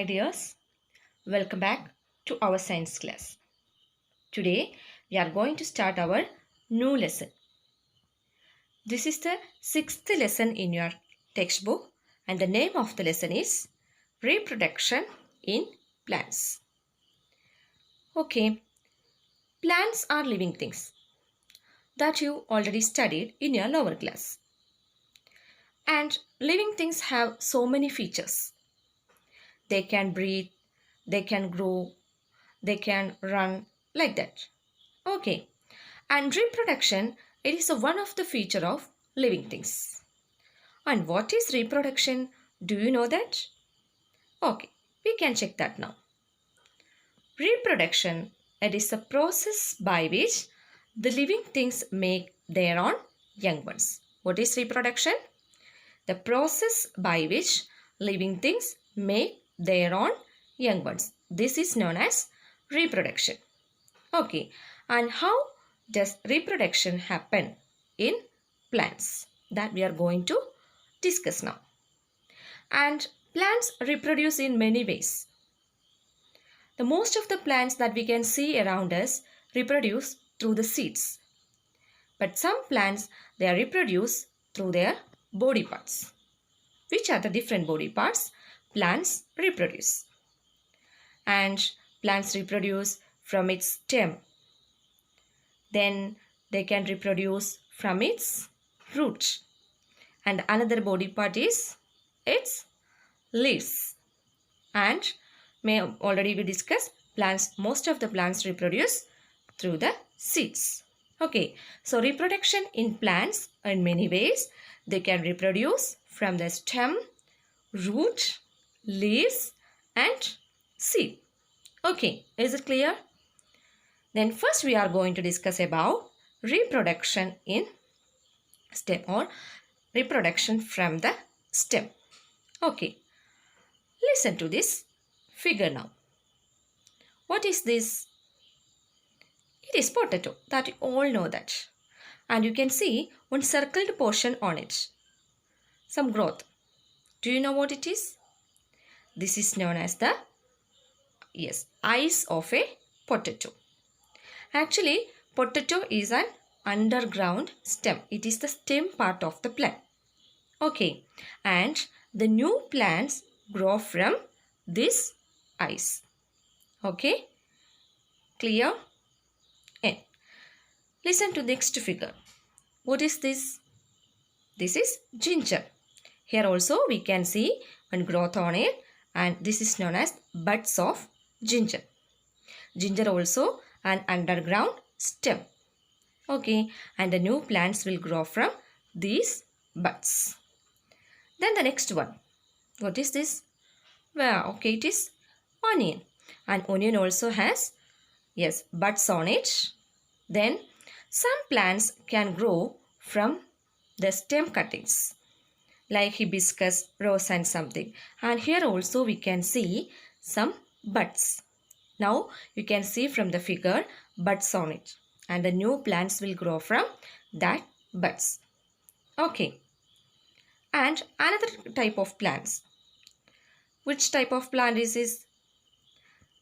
dears, welcome back to our science class. Today we are going to start our new lesson. This is the sixth lesson in your textbook and the name of the lesson is Reproduction in Plants. Okay, plants are living things that you already studied in your lower class. And living things have so many features. They can breathe, they can grow, they can run like that. Okay, and reproduction, it is one of the feature of living things. And what is reproduction? Do you know that? Okay, we can check that now. Reproduction, it is a process by which the living things make their own young ones. What is reproduction? The process by which living things make their own young ones. This is known as reproduction. Okay, and how does reproduction happen in plants? That we are going to discuss now. And plants reproduce in many ways. The most of the plants that we can see around us reproduce through the seeds. But some plants, they reproduce through their body parts. Which are the different body parts plants reproduce? And plants reproduce from its stem. Then they can reproduce from its root. And another body part is its leaves. And already we discussed plants, most of the plants reproduce through the seeds. Okay, so reproduction in plants in many ways. They can reproduce from the stem, root, leaves and seed. Okay, is it clear? Then first we are going to discuss about reproduction in stem or reproduction from the stem. Okay, listen to this figure now. What is this? It is potato, that you all know that. And you can see one circled portion on it. Some growth. Do you know what it is? This is known as the eyes of a potato. Actually, potato is an underground stem. It is the stem part of the plant. Okay, and the new plants grow from this eyes. Okay, clear? And listen to the next figure. What is this? This is ginger. Here also we can see one growth on it, and this is known as buds of ginger. Ginger also an underground stem. Okay, and the new plants will grow from these buds. Then the next one. What is this? Well, okay, it is onion. And onion also has, buds on it. Then some plants can grow from the stem cuttings like hibiscus, rose and something. And here also we can see some buds. Now you can see from the figure buds on it. And the new plants will grow from that buds. Okay. And another type of plants. Which type of plant is this?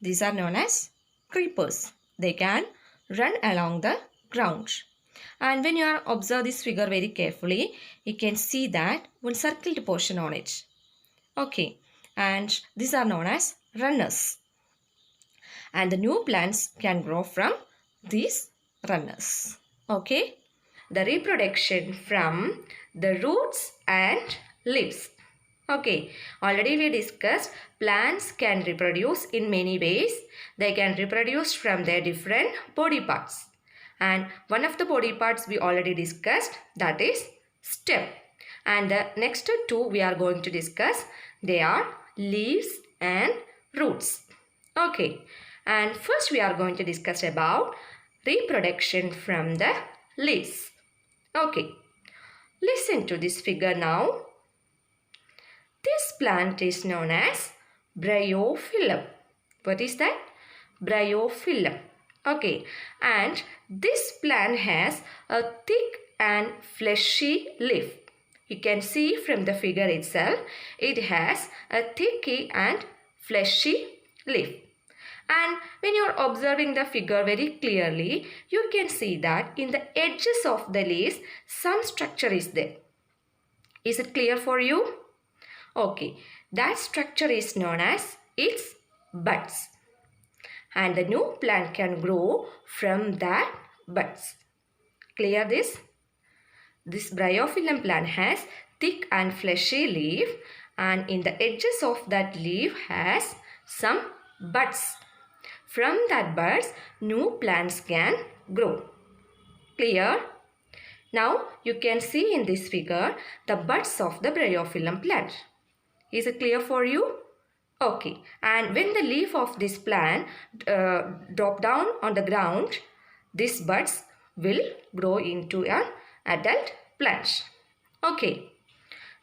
These are known as creepers. They can run along the ground. And when you observe this figure very carefully, you can see that one circled portion on it. Okay, and these are known as runners. And the new plants can grow from these runners. Okay, the reproduction from the roots and leaves. Okay, already we discussed plants can reproduce in many ways. They can reproduce from their different body parts. And one of the body parts we already discussed, that is stem. And the next two we are going to discuss, they are leaves and roots. Okay, and first we are going to discuss about reproduction from the leaves. Okay, listen to this figure now. This plant is known as bryophyllum. What is that? Bryophyllum. Okay, and this plant has a thick and fleshy leaf. You can see from the figure itself, it has a thick and fleshy leaf. And when you are observing the figure very clearly, you can see that in the edges of the leaves, some structure is there. Is it clear for you? Okay, that structure is known as its buds. And the new plant can grow from that buds. Clear this? This bryophyllum plant has thick and fleshy leaf, and in the edges of that leaf has some buds. From that buds, new plants can grow. Clear? Now you can see in this figure the buds of the bryophyllum plant. Is it clear for you? Okay. And when the leaf of this plant drop down on the ground, these buds will grow into an adult plant. Okay.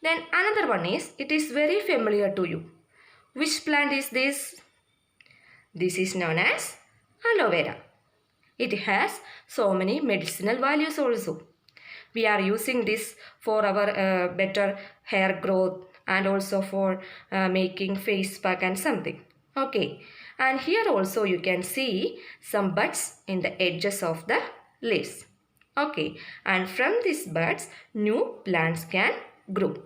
Then another one is, it is very familiar to you. Which plant is this? This is known as aloe vera. It has so many medicinal values also. We are using this for our better hair growth and also for making face pack and something. Okay. And here also you can see some buds in the edges of the leaves. Okay. And from these buds, new plants can grow.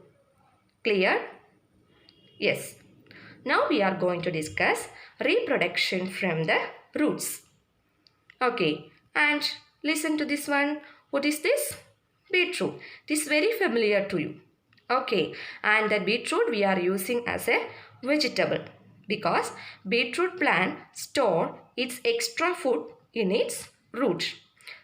Clear? Yes. Now we are going to discuss reproduction from the roots. Okay, and listen to this one. What is this? Beetroot. It is very familiar to you. Okay, and the beetroot we are using as a vegetable because beetroot plant store its extra food in its root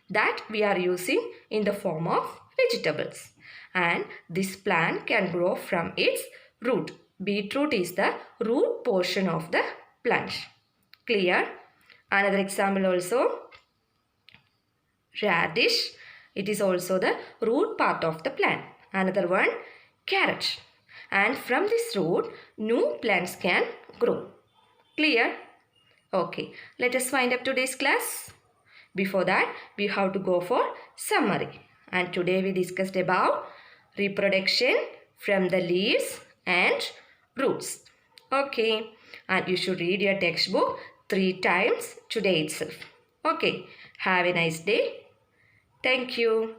that we are using in the form of vegetables, and this plant can grow from its root. Beetroot is the root portion of the plant. Clear? Another example also, radish. It is also the root part of the plant. Another one, carrot. And from this root, new plants can grow. Clear? Okay, let us wind up today's class. Before that, we have to go for summary. And today we discussed about reproduction from the leaves and roots. Okay, and you should read your textbook 3 times today itself. Okay, have a nice day. Thank you.